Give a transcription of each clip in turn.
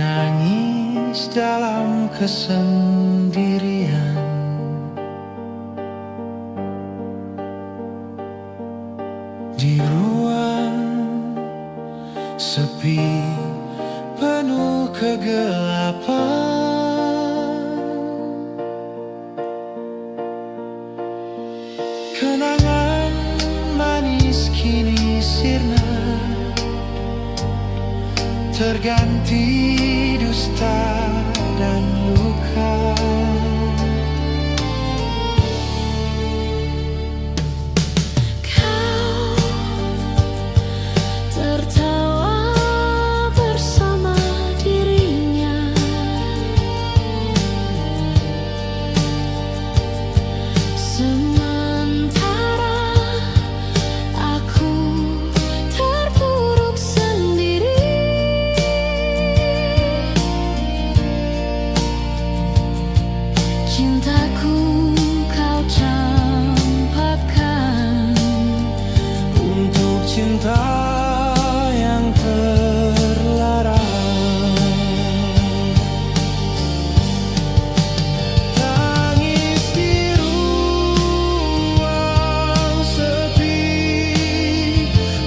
menangis dalam kesendirian. Di ruang sepi penuh kegelapan, kenangan manis kini sirna, terganti dusta dan luka. Kau tertawa bersama dirinya, sementara aku terpuruk sendiri. Cintaku kau campakkan Untuk cinta yang terlarang, tangis di ruang sepi,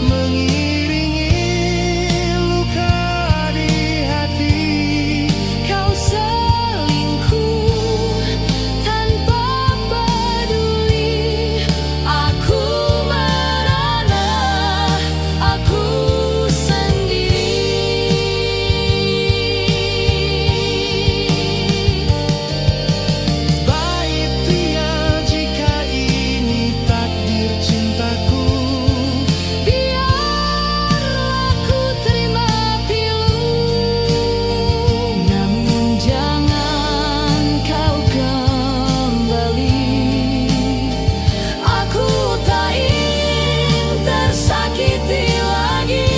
mengiringi luka di hati. kau selingkuh tanpa peduli. Aku merana, aku sendiri. Baik pria jika ini takdir cintaku, Biarlah ku terima pilu, namun jangan kau kembali. Aku tak ingin tersakiti lagi.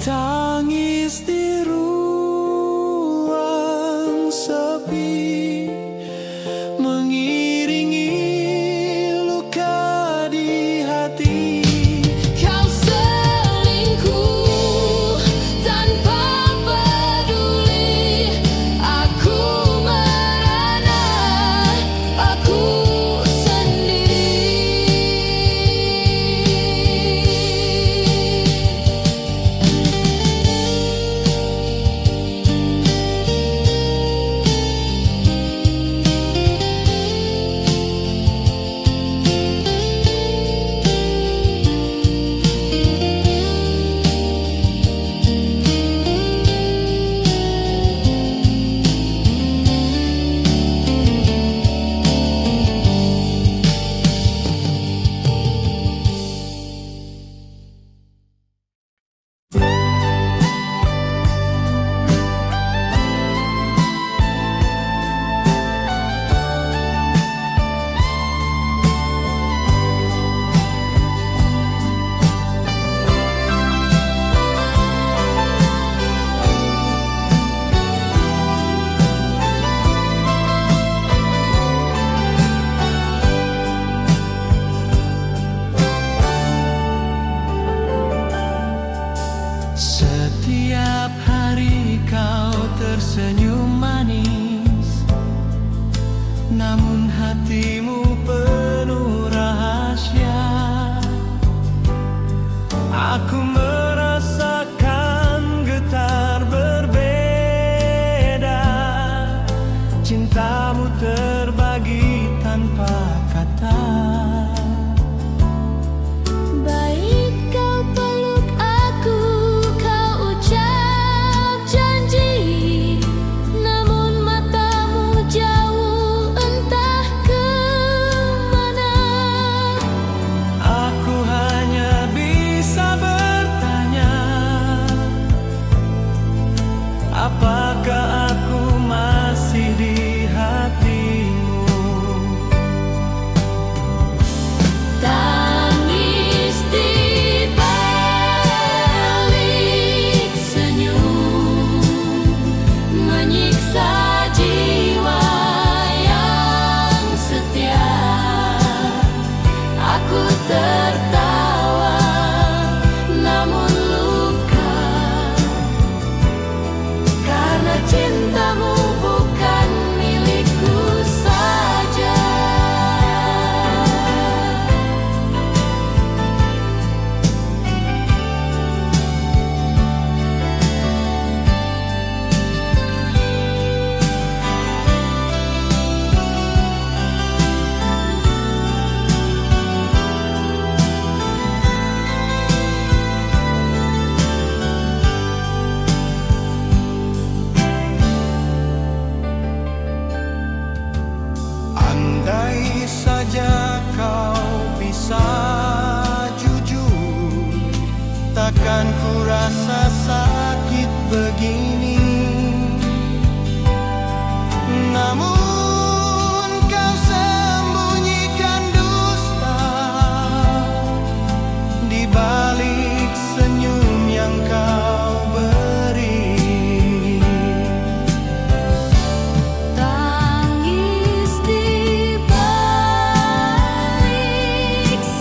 tangis di ruang sepi, mengiringi luka di hati. Kau selingkuh tanpa peduli. Aku merana, aku sendiri. Setiap hari kau tersenyum manis, namun hatimu penuh rahasia. Aku merasakan getar berbeda, cintamu terbagi tanpa kata. Baik kau peluk aku, kau ucap janji, namun matamu jauh entah kemana. Aku hanya bisa bertahan rasa sakit begini. Namun kau sembunyikan dusta di balik senyum yang kau beri. Tangis di balik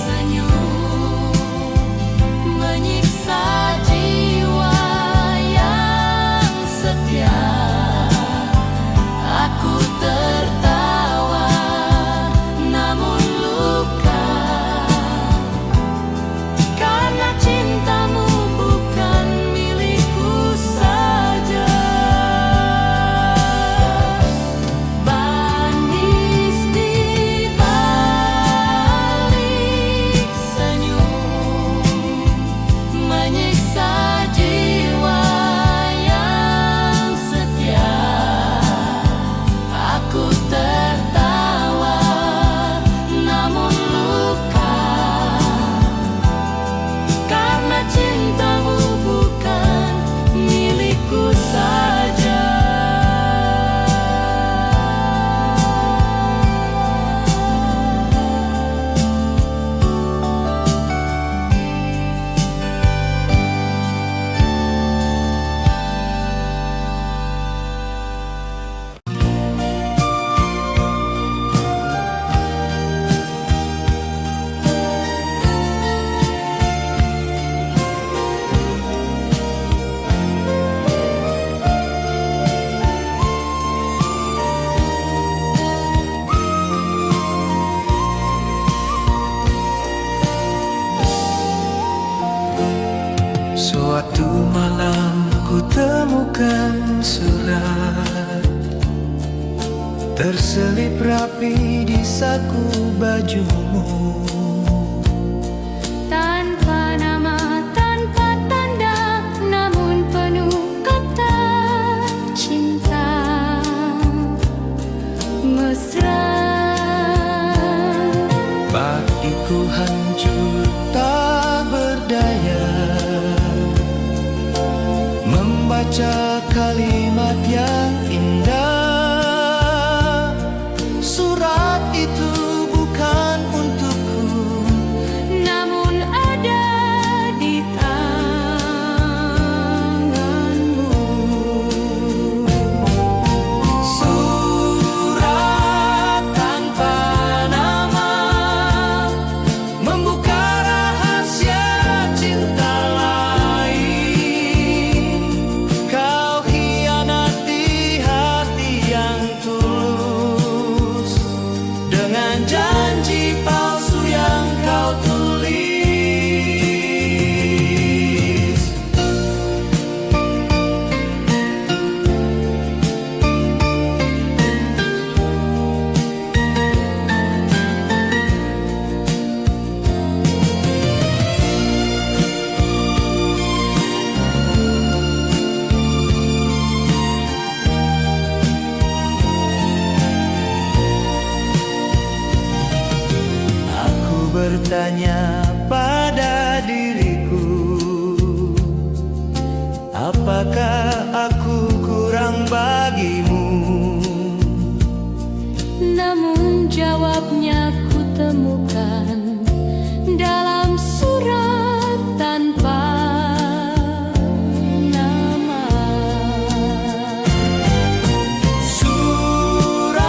senyum menyiksa jiwa yang setia. Aku tertawa namun luka, karena cintamu bukan milikku saja. Manis di balik senyum menyiksa jiwa yang setia. Aku tertawa namun luka, karena cintamu bukan milikku saja. Suatu malam ku temukan surat terselip rapi di saku bajumu. Tanpa nama, tanpa tanda, namun penuh kata cinta mesra. Bagiku hancur tak berdaya membaca kalimat yang indah. Surat itu bukan untukku, Namun ada di tanganmu. surat tanpa nama membuka rahasia cinta lain. Kau hianati hati yang tulus dengan janji palsu yang kau tulis. Aku bertanya pada diriku, apakah aku kurang bagimu? Namun jawabnya ku temukan dalam surat tanpa nama. Surat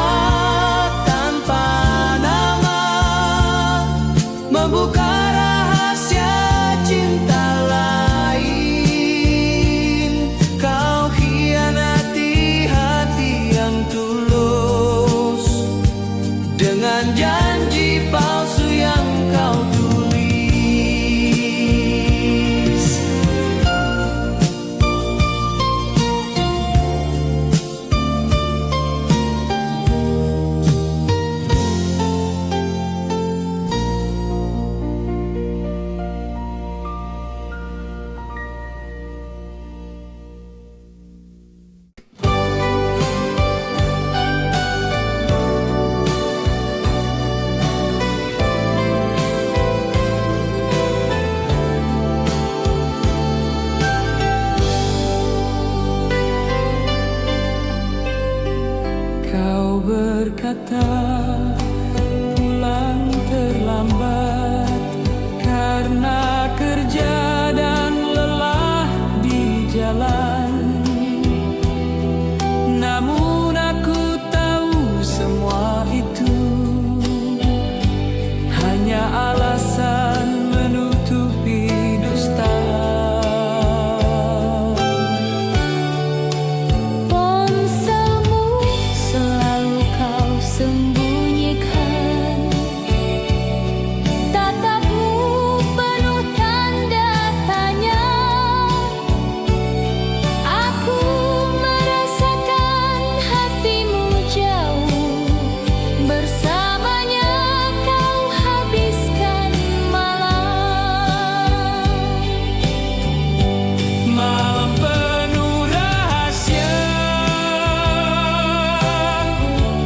tanpa nama membuka rahasia cinta lain. Kau hianati hati yang tulus dengan janji palsu yang kau tulis. pulang terlambat karena kerja dan lelah di jalan. Namun aku tahu semua itu hanya alasan menutupi dusta. Ponselmu selalu kau sembunyikan, tatapmu penuh tanda tanya. Aku merasakan hatimu jauh, bersamanya kau habiskan malam. Malam penuh rahasia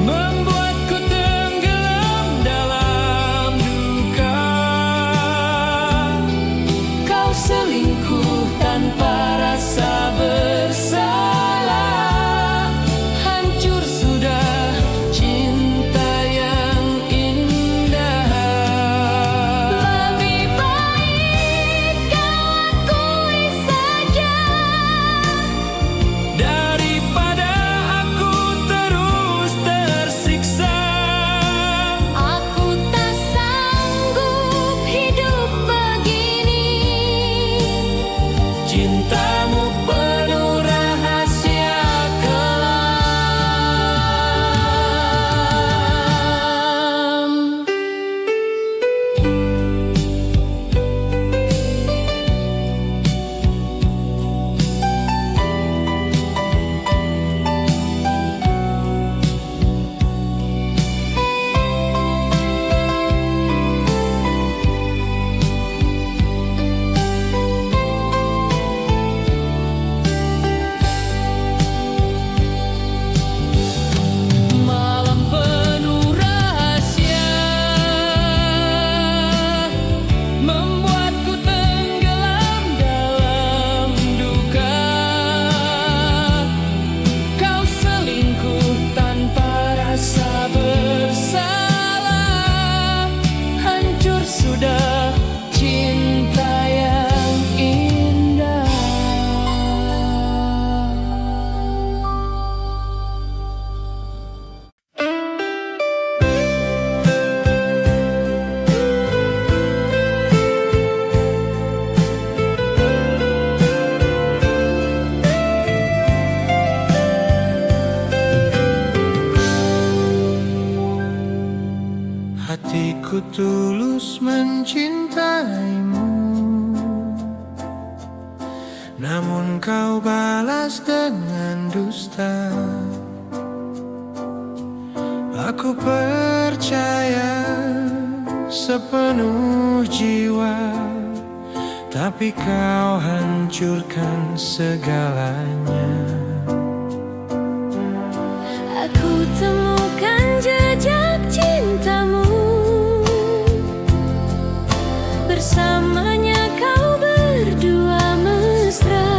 membuatku tenggelam dalam duka. Kau selingkuh tanpa rasa bersalah, hancur sudah cinta yang indah. Lebih baik kau akui saja, Daripada aku terus tersiksa. aku tak sanggup hidup begini. Cintamu penuh rahasia kelam. Malam penuh rahasia membuatku tenggelam dalam duka. Kau selingkuh tanpa rasa bersalah, hancur sudah cinta yang indah. Hatiku tulus mencintaimu, namun kau balas dengan dusta. Aku percaya sepenuh jiwa, tapi kau hancurkan segalanya. Aku temukan jejak cintamu, bersamanya kau berdua mesra.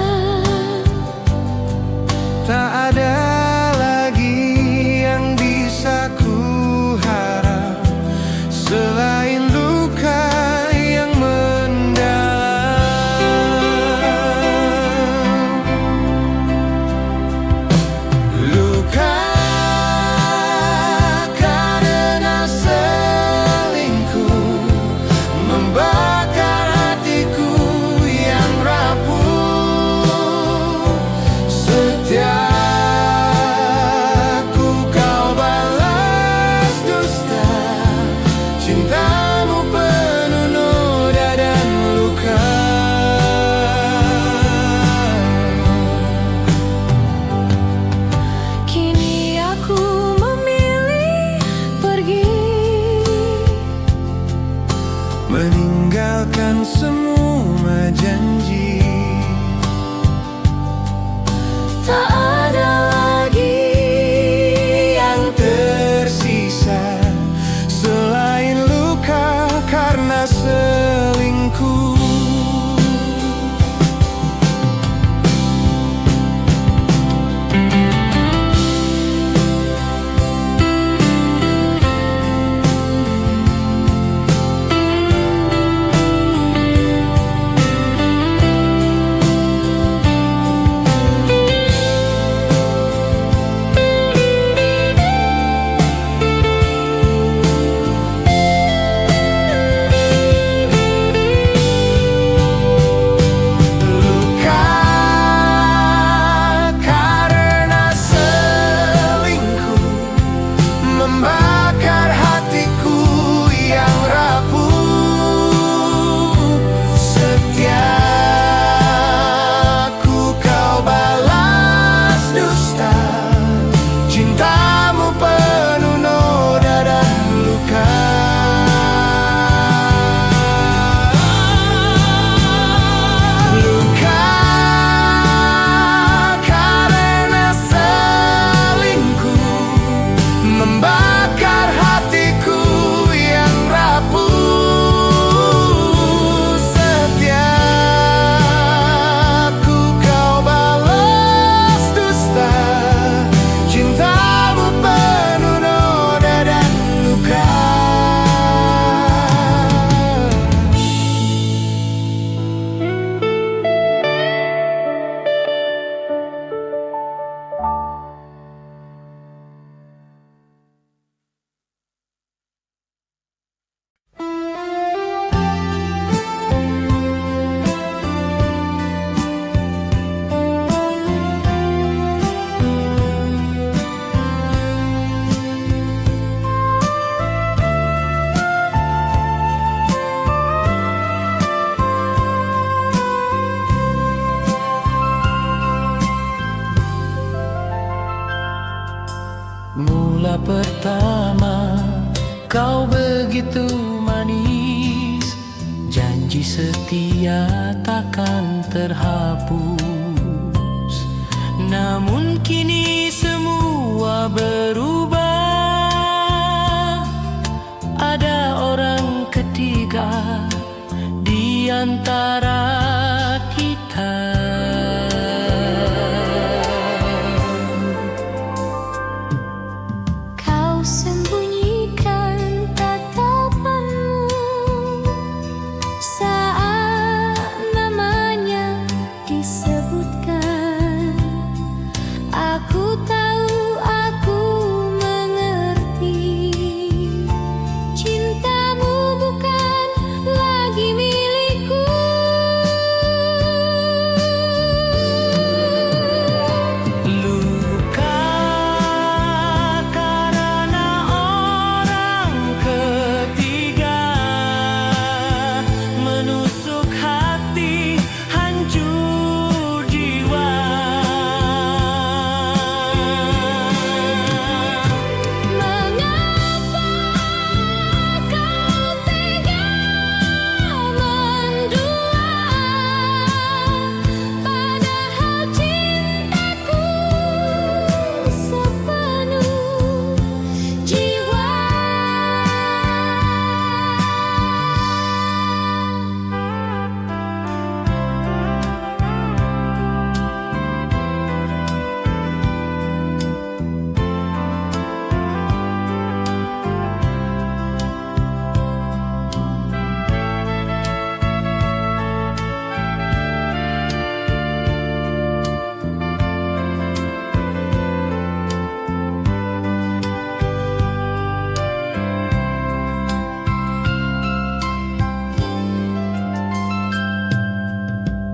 Tak ada lagi yang bisa ku harap selain luka yang mendalam. Luka karena selingkuh membakar hatiku yang rapuh. Setiaku kau balas dusta, cintamu penuh noda dan luka. Kini aku memilih pergi, Meninggalkan semua janji. tak ada lagi Yang tersisa selain luka karena selingkuh. Kau begitu manis, janji setia takkan terhapus. Namun kini semua berubah. Ada orang ketiga di antara kita. Kau sembunyikan tatapanmu saat namanya disebutkan. Aku tahu, aku mengerti. Cintamu bukan lagi milikku. Luka karena orang ketiga menusuk hati, hancur jiwa. Mengapa kau tega mendua, padahal cintaku sepenuh jiwa.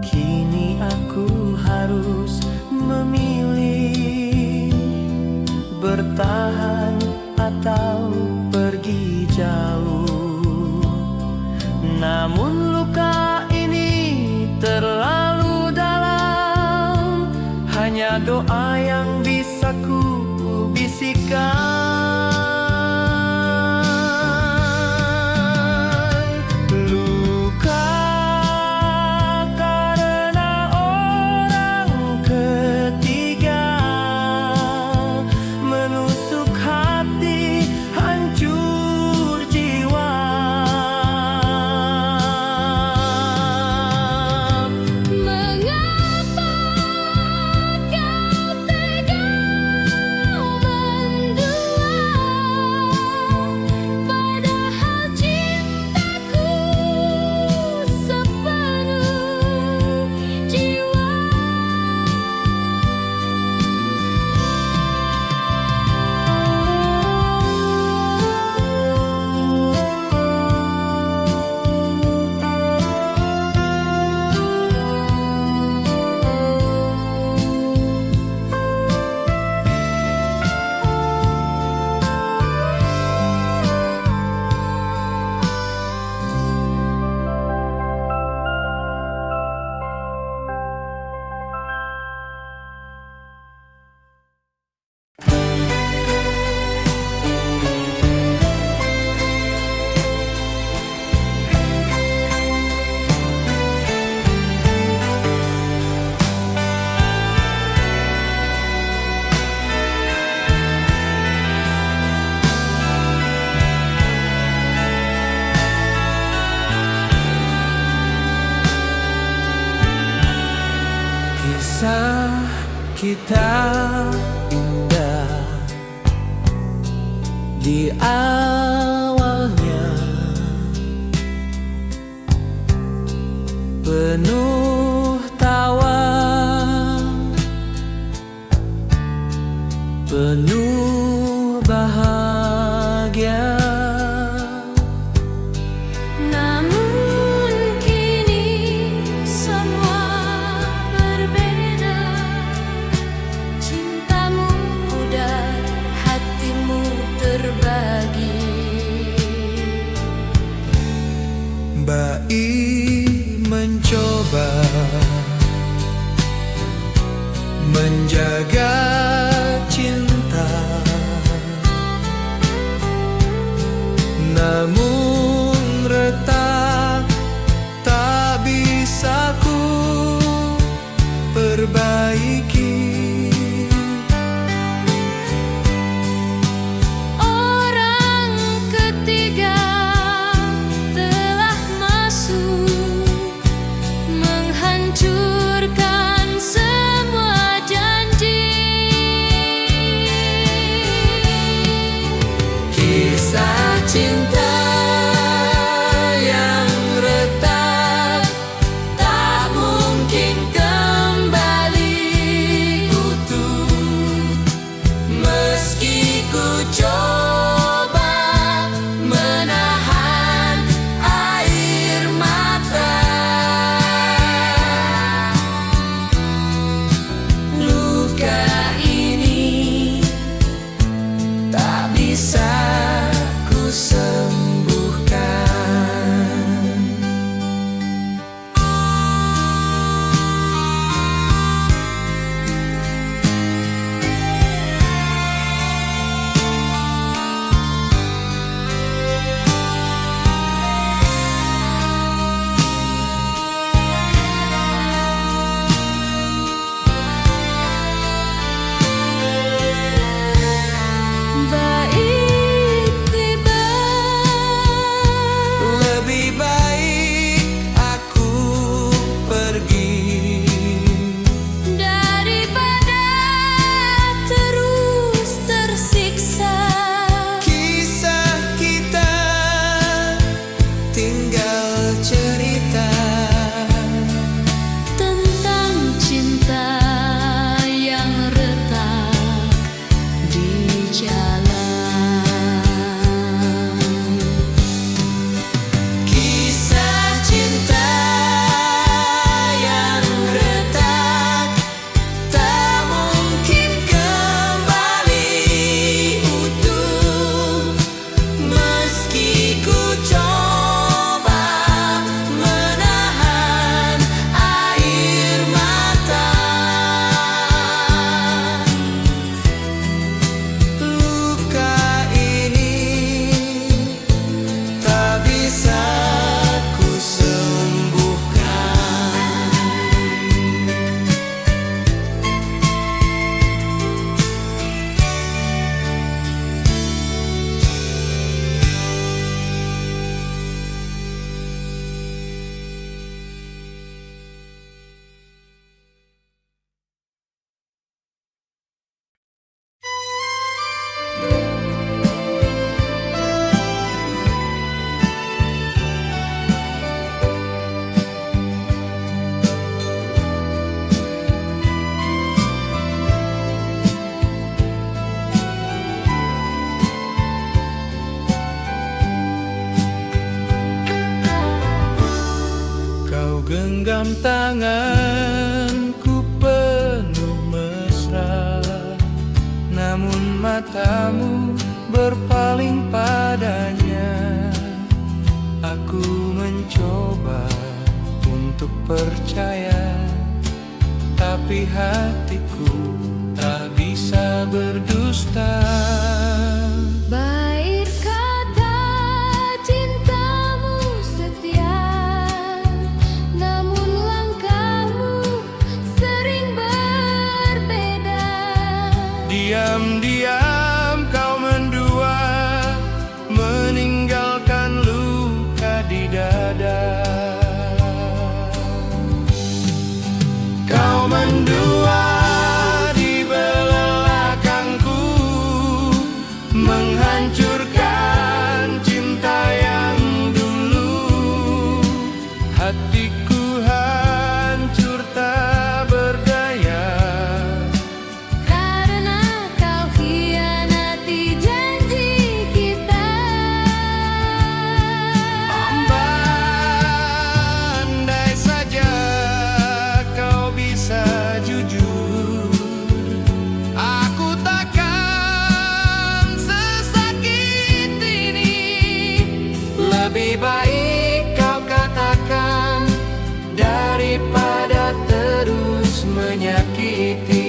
Kini aku harus memilih, bertahan atau pergi jauh. Namun luka ini terlalu dalam, hanya doa yang bisa ku bisikkan. Luka karena orang ketiga menusuk hati, hancur jiwa. Mengapa kau tega mendua, padahal cintaku sepenuh jiwa. Kisah kita indah di awalnya, penuh tawa, penuh bahagia. Namun kini semua berbeda. Cintamu pudar, hatimu terbagi. Baik mencoba menjaga cinta Kisah cinta yang retak tak mungkin kembali utuh, meski ku coba menahan air mata. Luka ini tak bisa ku sembuhkan. Baik tiba Lebih baik aku pergi daripada terus tersiksa. Kisah kita tinggal cerita Tentang cinta yang retak di jalan. Kisah cinta yang retak tak mungkin kembali utuh, meski ku coba menahan air mata. Luka ini tak bisa ku sembuhkan. Kau genggam tanganku penuh mesra, namun matamu berpaling padanya. Aku mencoba untuk percaya, tapi hatiku tak bisa berdusta. Baik kata cintamu setia, namun langkahmu sering berbeda. Diam-diam kau mendua, meninggalkan luka di dada. Kau mendua di belakangku, menghancurkan cinta yang dulu. Hatiku hancur tak berdaya, Karena kau hianati janji kita. andai saja kau bisa jujur, aku takkan sesakit ini. Lebih baik kau katakan daripada terus menyakiti.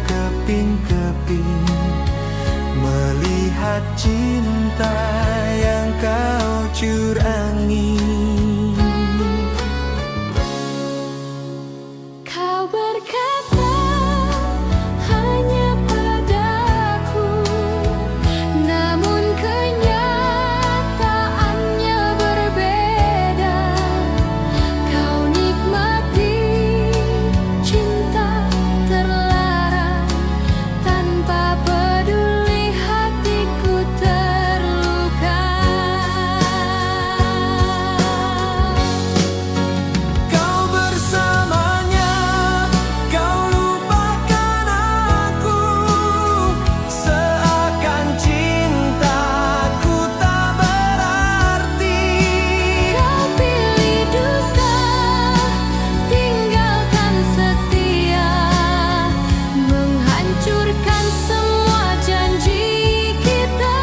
berkeping-keping melihat cinta yang kau curangi. Kau berkata hanya padaku, namun kenyataannya berbeda. Kau nikmati cinta terlarang tanpa peduli hatiku terluka. Kau bersamanya, kau lupakan aku, seakan cintaku tak berarti. Kau pilih dusta, tinggalkan setia, menghancurkan semua janji kita.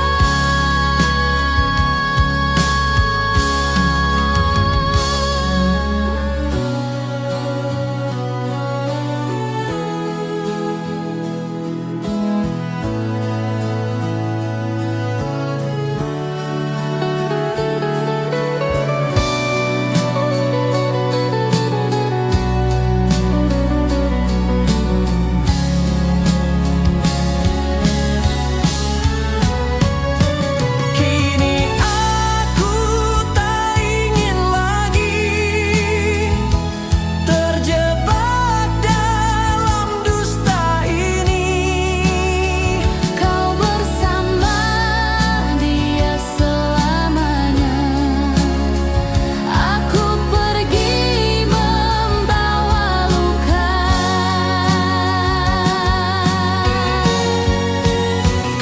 Kini aku tak ingin lagi terjebak dalam dusta ini. Kau bersama dia selamanya, aku pergi membawa luka.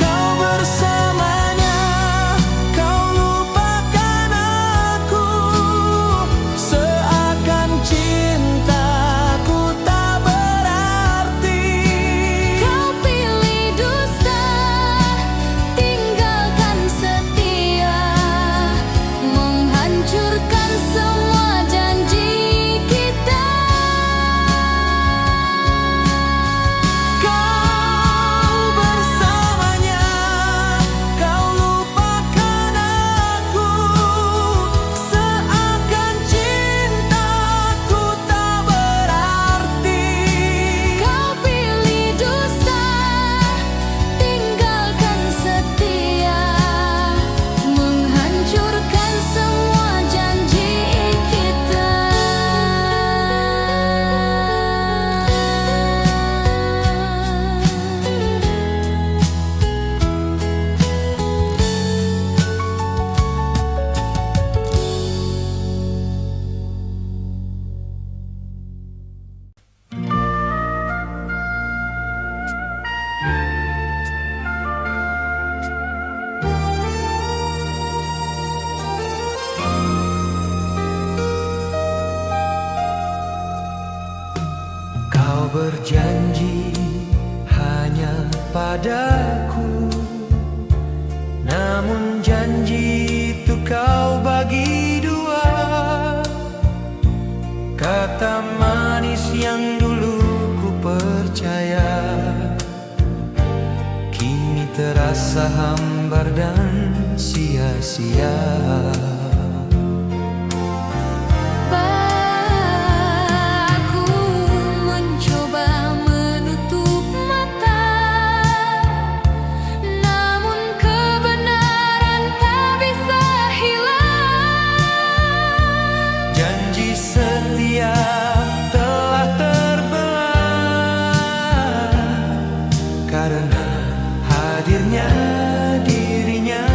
Kau bersamanya, kau lupakan aku, seakan cintaku tak berarti. Kau pilih dusta, tinggalkan setia, menghancurkan semua janji kita. Kau bersamanya, kau lupakan aku, seakan cintaku tak berarti. Kau pilih dusta, tinggalkan setia, menghancurkan semua janji kita. Kau berjanji hanya padaku, namun janji itu kau bagi dua. Kata manis yang dulu ku percaya kini terasa hambar dan sia-sia. Aku mencoba menutup mata, namun kebenaran tak bisa hilang. Janji setia telah terbelah karena hadirnya dirinya.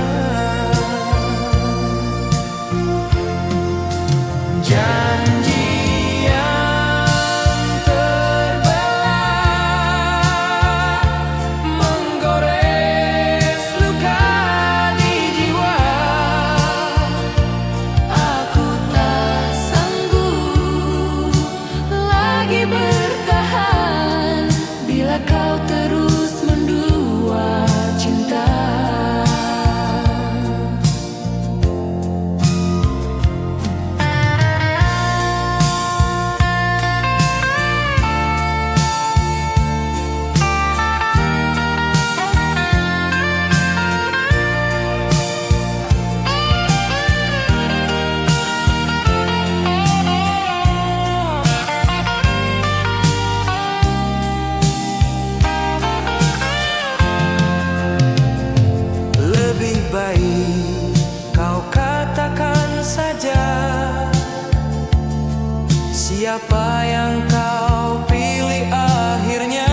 siapa yang kau pilih akhirnya?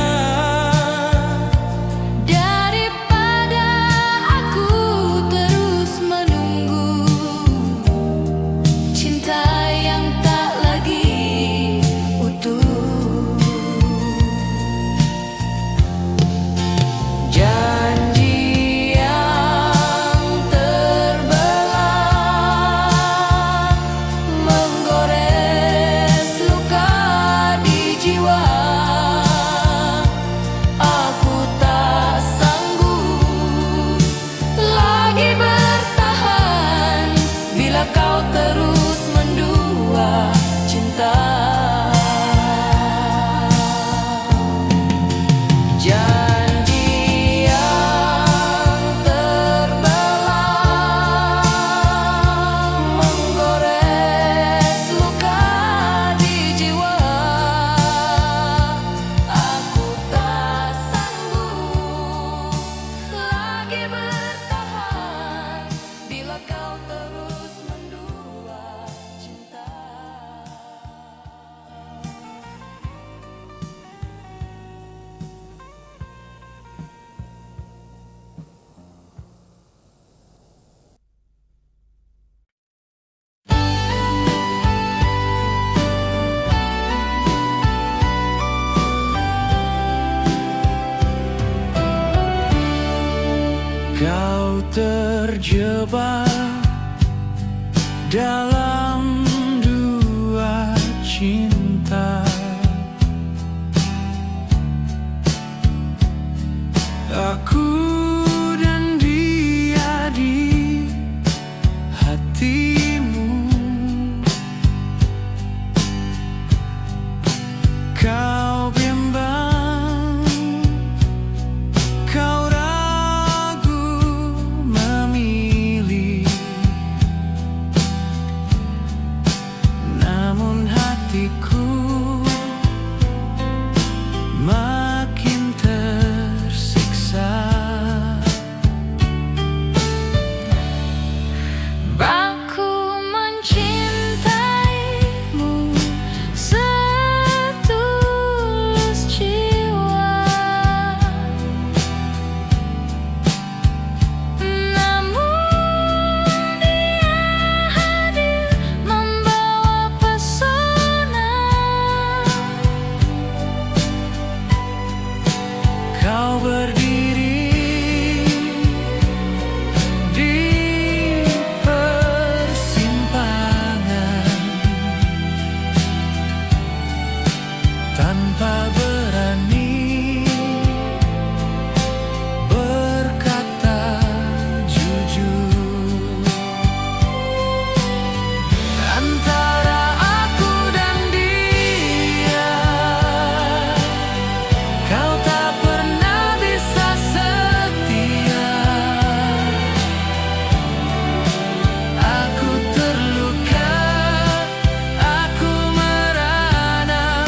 Daripada aku terus menunggu cinta yang tak lagi utuh. Janji yang terbelah menggores luka di jiwa. Aku tak sanggup lagi bertahan bila kau terus mendua cinta. Janji yang terbelah menggores luka di jiwa. Aku tak sanggup lagi bertahan bila kau terus mendua cinta. Kau terjebak dalam dua cinta. Aku dan dia di hatimu. Kau bimbang, kau ragu memilih, namun hatiku makin tersiksa. Aku mencintaimu setulus jiwa, namun dia hadir membawa pesona. Kau berdiri di persimpangan tanpa berani berkata jujur. Antara aku dan dia, kau tak pernah bisa setia. Aku terluka, aku merana,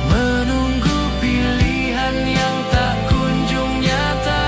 menunggu pilihan yang tak kunjung nyata.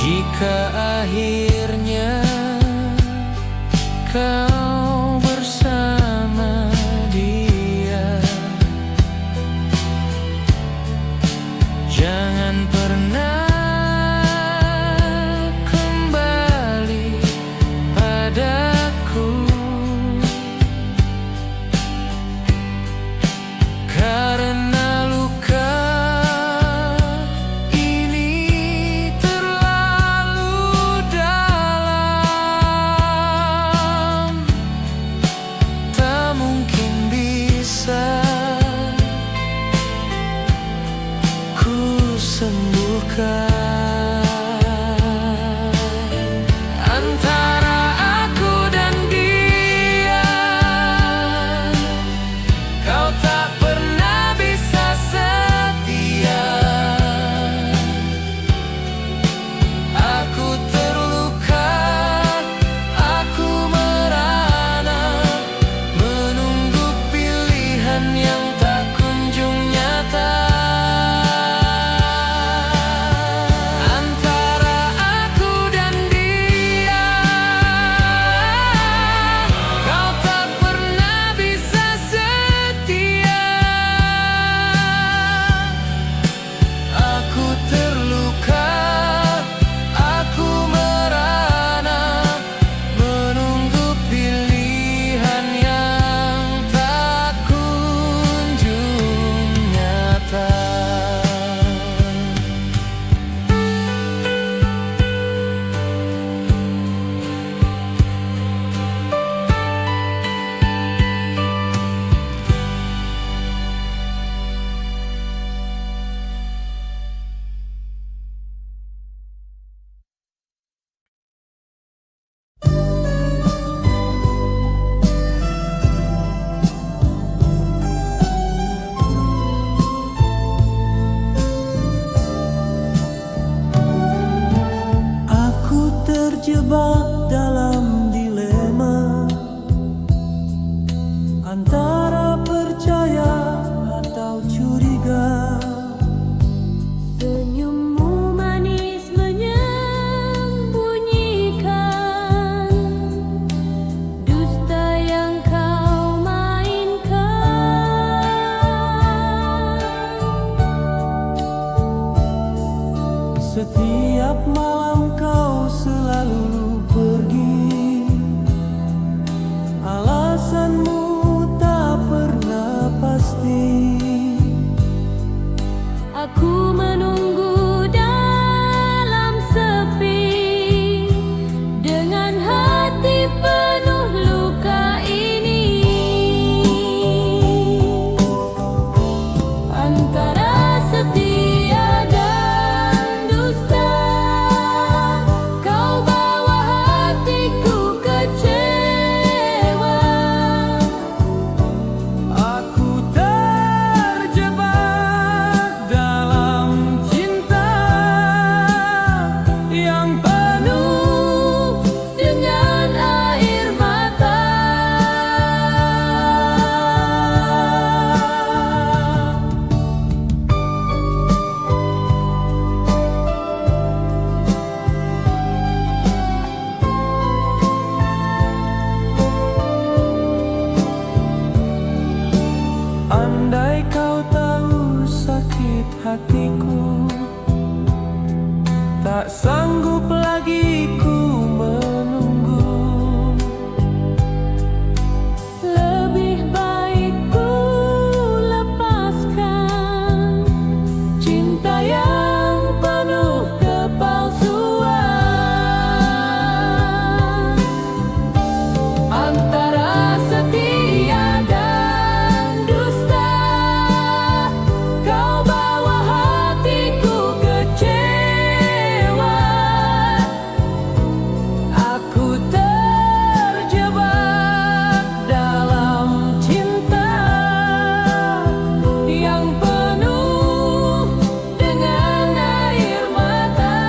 Jika akhirnya kau bersama dia, jangan pernah kembali padaku, karena luka ini terlalu dalam, tak mungkin bisa ku sembuhkan. Antara aku dan dia, kau tak pernah bisa terjebak dalam dilema antara percaya atau curiga. Senyummu manis menyembunyikan dusta yang kau mainkan. Setiap malam kau selalu pergi, alasanmu tak pernah pasti. Aku menunggu dalam sepi dengan hati penuh luka ini. Antara setia dan dusta, kau bawa hatiku kecewa. Aku terjebak dalam cinta yang Penuh dengan air mata. andai kau tahu sakit hatiku, tak sanggup lagi ku menunggu. Lebih baik ku lepaskan cinta yang penuh kepalsuan. Antara setia dan dusta, kau bawa hatiku kecewa. Aku terjebak dalam cinta yang penuh dengan air mata.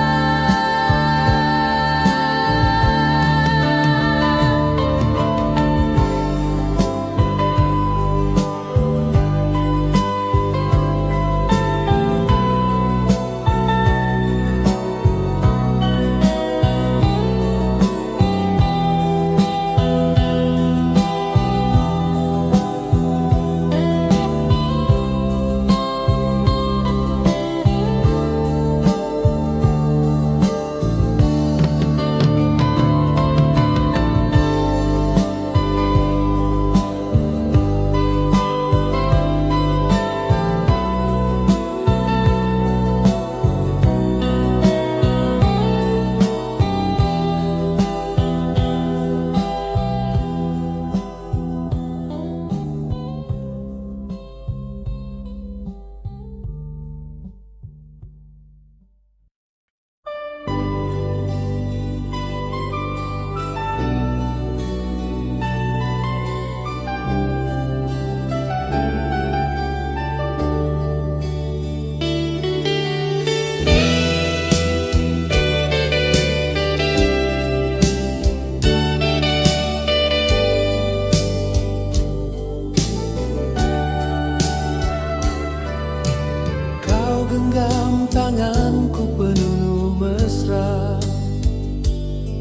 Kau genggam tanganku penuh mesra,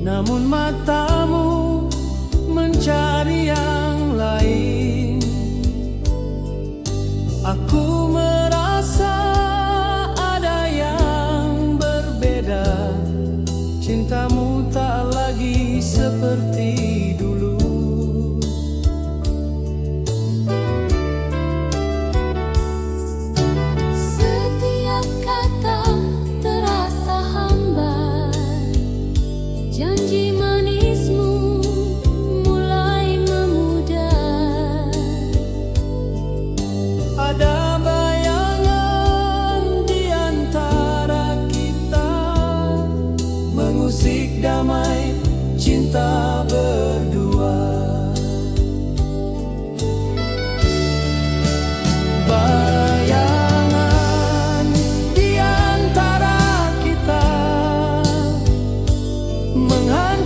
namun matamu mencari yang lain. Aku merasa ada yang berbeda, cintamu tak lagi seperti dulu. Setiap kata terasa hambar, janji manismu mulai memudar. Ada bayangan di antara kita, mengusik damai cinta berdua. Bayangan di antara kita menghantar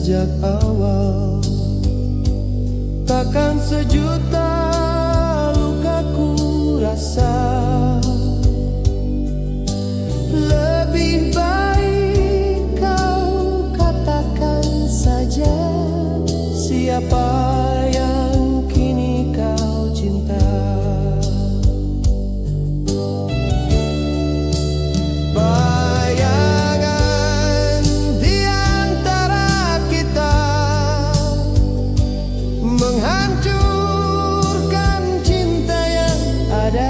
sejak awal. Takkan sejuta luka ku rasa, lebih baik kau katakan saja siapa yang kini kau cinta. Bayangan di antara kita menghancurkan cinta yang ada.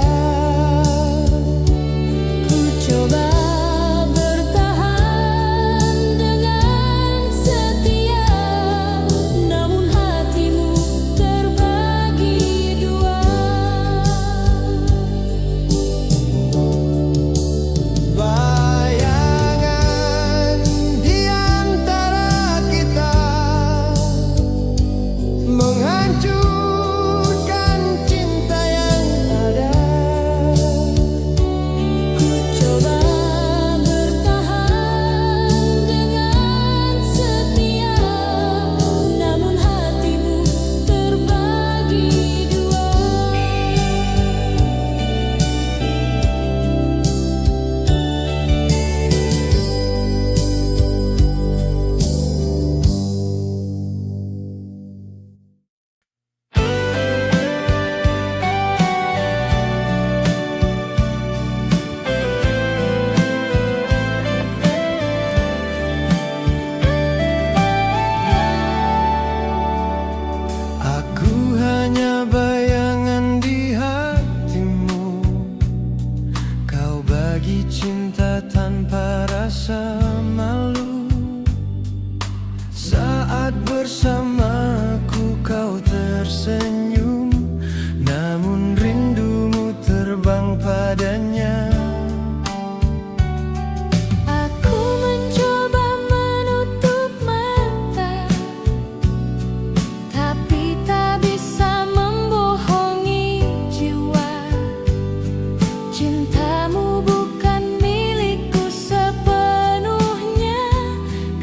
Ku coba bertahan dengan setia, namun hatimu terbagi dua. Bayangan di antara kita menghancurkan cinta yang ada. Ku coba bertahan dengan setia, namun hatimu terbagi dua. Aku hanya bayangan di hatimu. Kau bagi cinta tanpa rasa malu. Saat bersamaku kau tersenyum, namun rindumu terbang padanya. Aku mencoba menutup mata, tapi tak bisa membohongi jiwa. Cintamu bukan milikku sepenuhnya,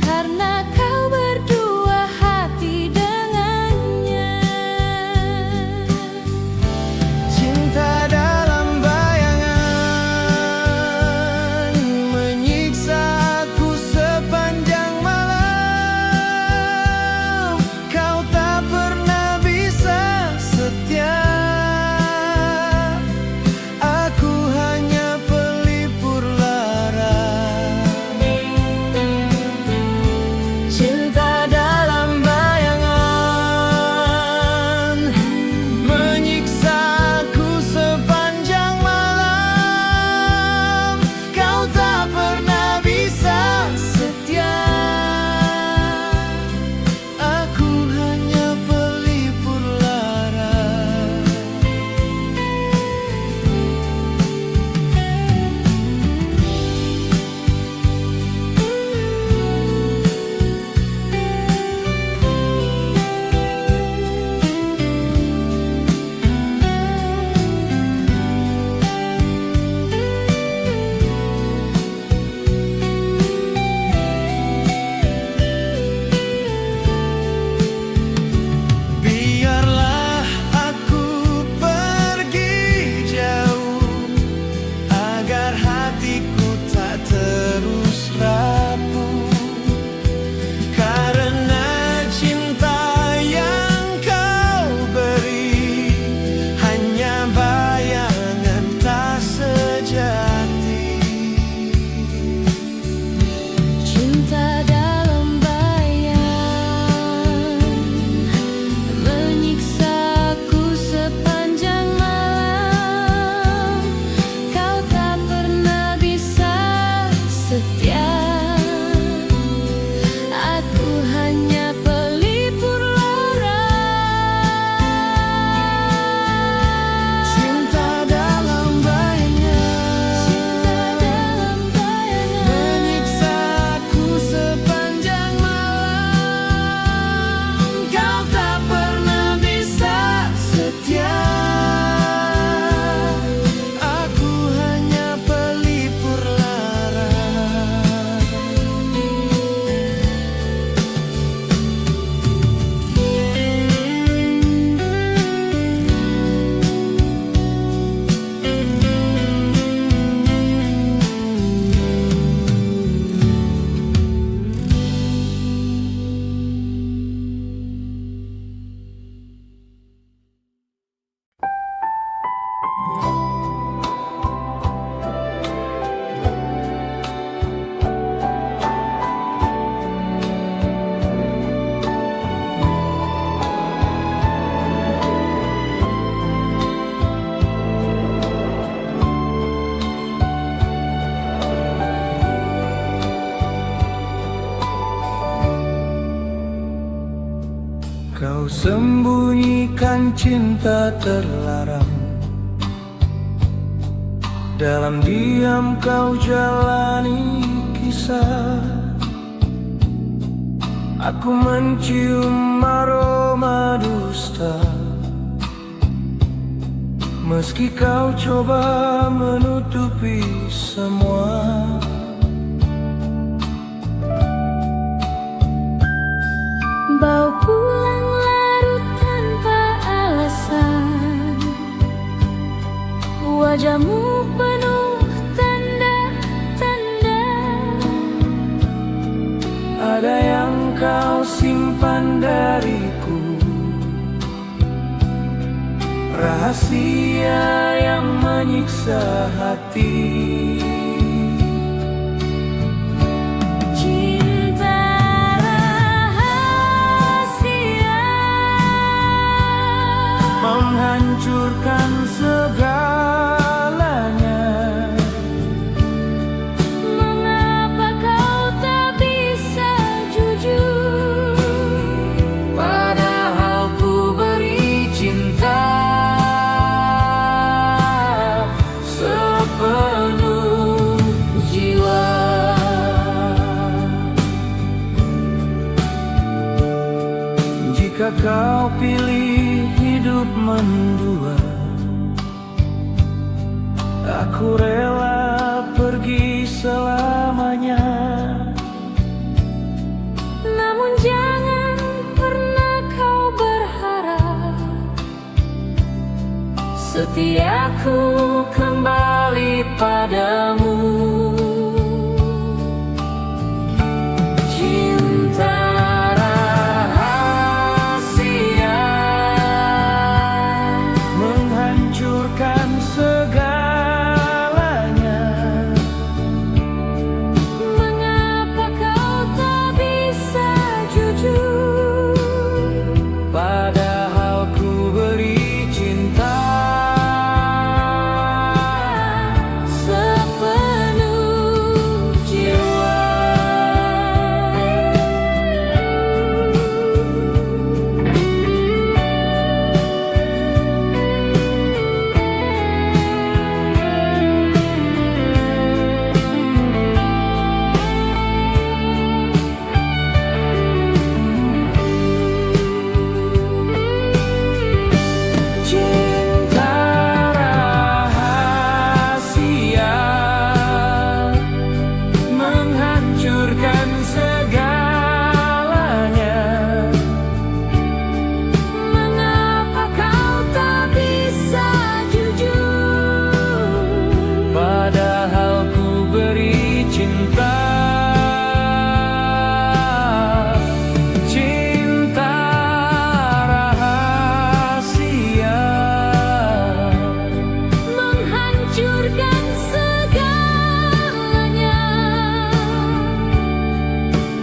karena kau berdua hati Kau sembunyikan cinta terlarang, dalam diam kau jalani kisah. Aku mencium aroma dusta, meski kau coba menutupi semua. Bau pulang larut tanpa alasan, wajahmu penuh tanda-tanda. Ada yang kau simpan dariku, rahasia yang menyiksa hati. Cinta rahasia Menghancurkan segalanya. Mengapa kau tak bisa jujur, Padahal ku beri cinta sepenuh jiwa. Jika kau pilih hidup mendua, aku rela pergi selamanya. namun jangan pernah kau berharap setiaku kembali padamu. Cinta rahasia menghancurkan segalanya. Mengapa kau tak bisa jujur, Padahal ku beri cinta sepenuh jiwa. cinta rahasia menghancurkan segalanya. Mengapa kau tak bisa jujur, Padahal ku beri cinta. Cinta rahasia menghancurkan segalanya.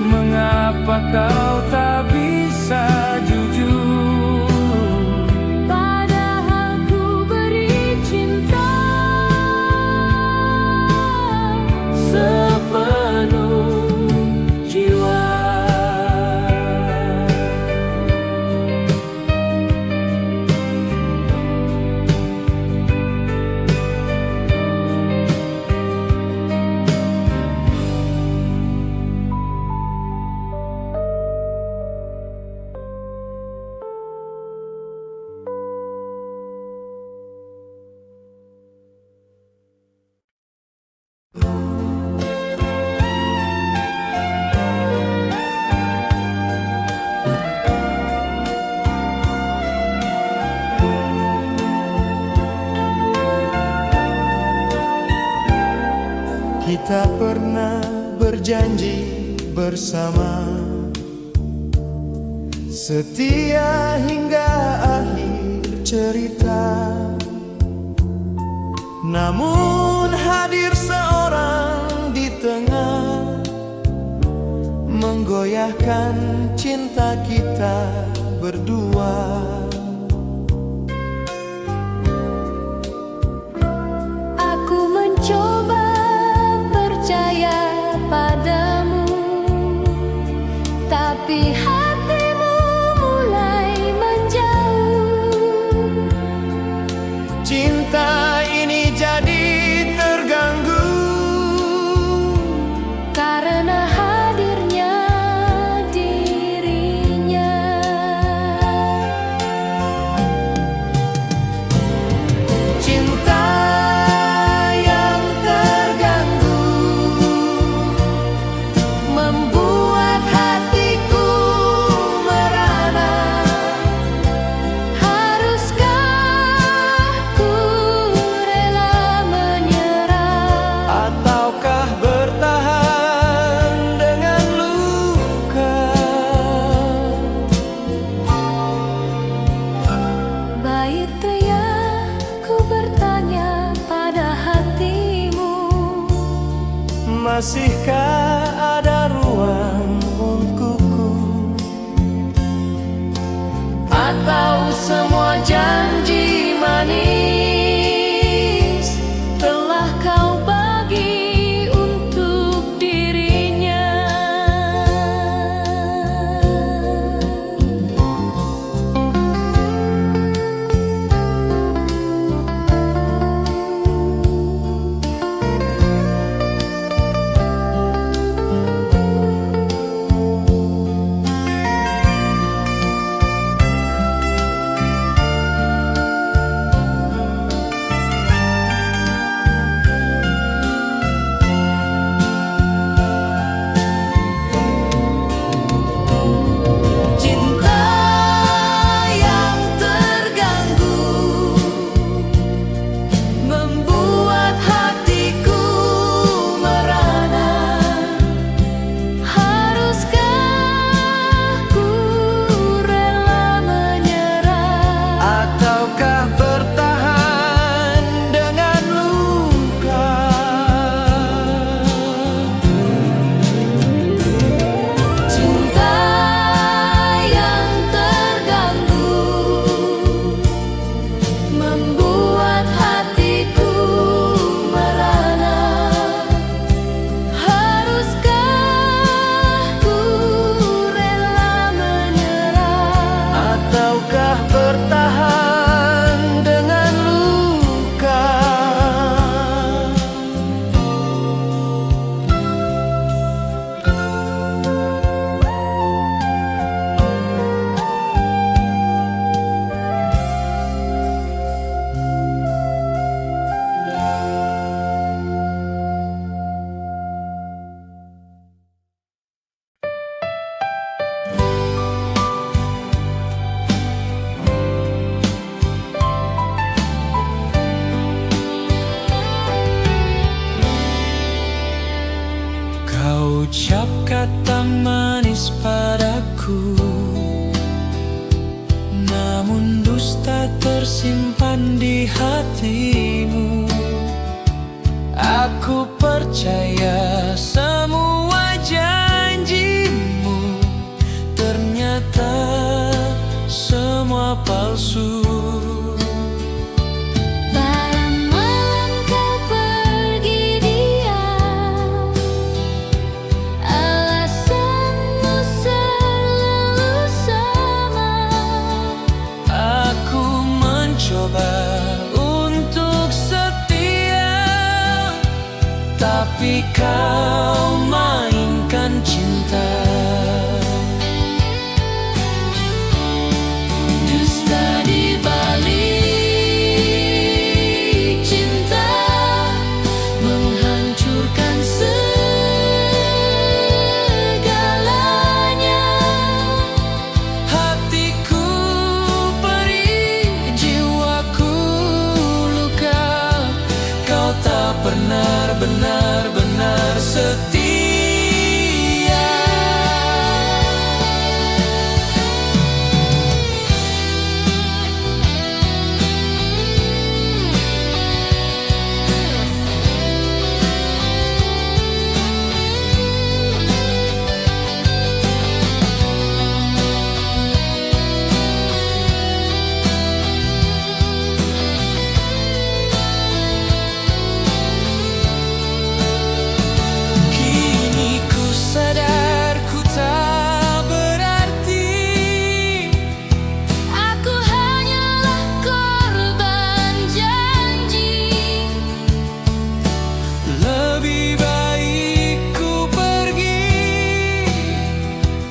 Mengapa kau tak bisa jujur, Padahal ku beri cinta sepenuh jiwa. Kita pernah berjanji bersama, setia hingga akhir cerita. Namun hadir seorang di tengah, menggoyahkan cinta kita berdua. Aku mencoba percaya padamu, tapi hatimu mulai cintaku. Namun dusta tersimpan di hatimu. Aku percaya semua janjimu, ternyata semua palsu. Malam-malam kau pergi diam, alasanmu selalu sama. Aku mencoba untuk setia, tapi kau mainkan cinta. Dusta di balik cinta, menghancurkan segalanya. Hatiku perih, jiwaku luka. Kau tak pernah benar-benar setia. Kini ku sadar ku tak berarti. Aku hanyalah korban janji. Lebih baik ku pergi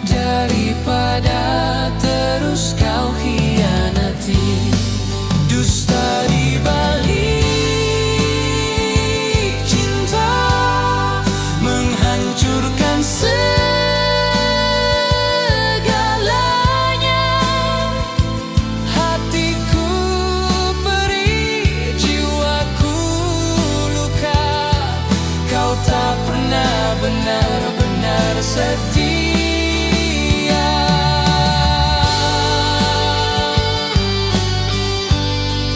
daripada terus kau khianati. Dusta di balik cinta, menghancurkan segalanya. Hatiku perih, jiwaku luka. Kau tak pernah benar-benar setia.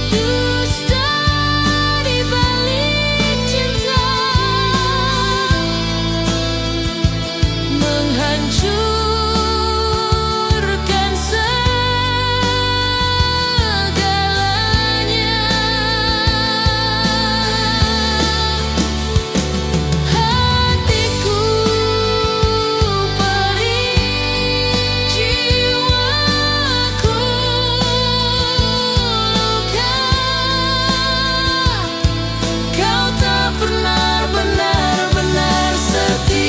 Dusta di balik cinta, menghancurkan segalanya. Hatiku perih, jiwaku luka. Kau tak pernah benar-benar setia.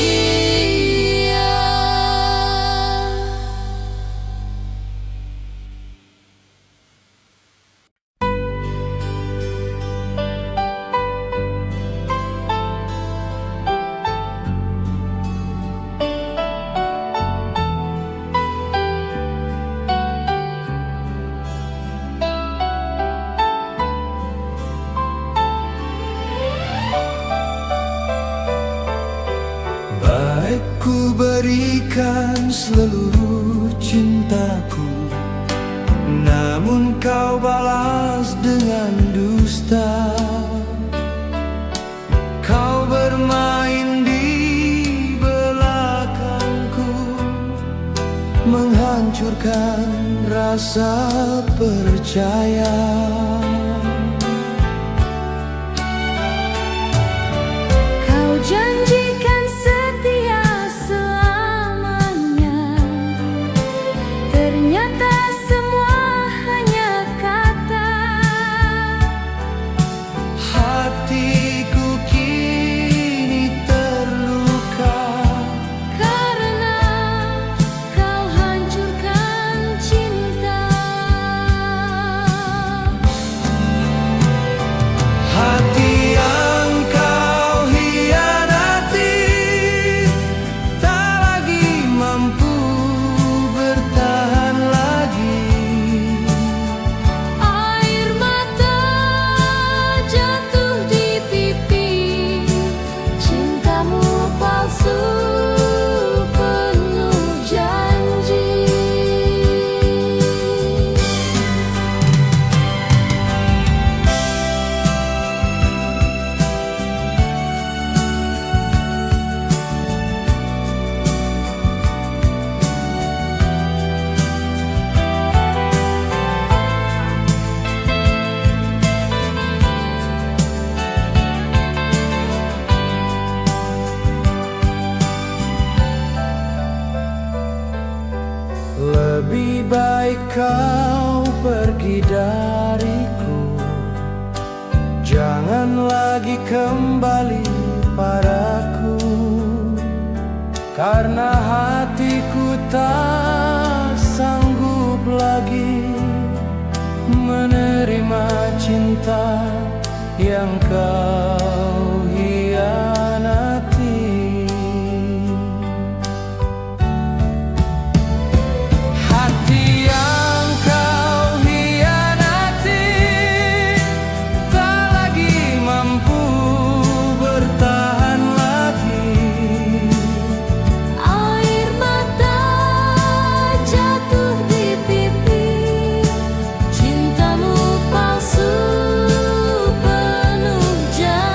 Baik ku berikan seluruh cintaku, namun kau balas dengan dusta. Kau bermain di belakangku, menghancurkan rasa percaya. Kau janjikan setia selamanya, ternyata semua hanya kata. Hatiku kini terluka, Karena kau hancurkan cinta. hati yang kau hianati. Lebih baik kau pergi dariku, jangan lagi kembali padaku, karena hatiku tak sanggup lagi menerima cinta yang kau hianati. Hati yang kau hianati tak lagi mampu bertahan lagi. Air mata jatuh di pipi, cintamu palsu penuh janji.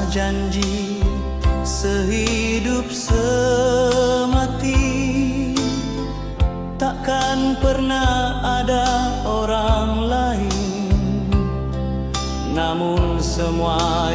janji sehidup semati, takkan pernah ada orang lain. Namun semua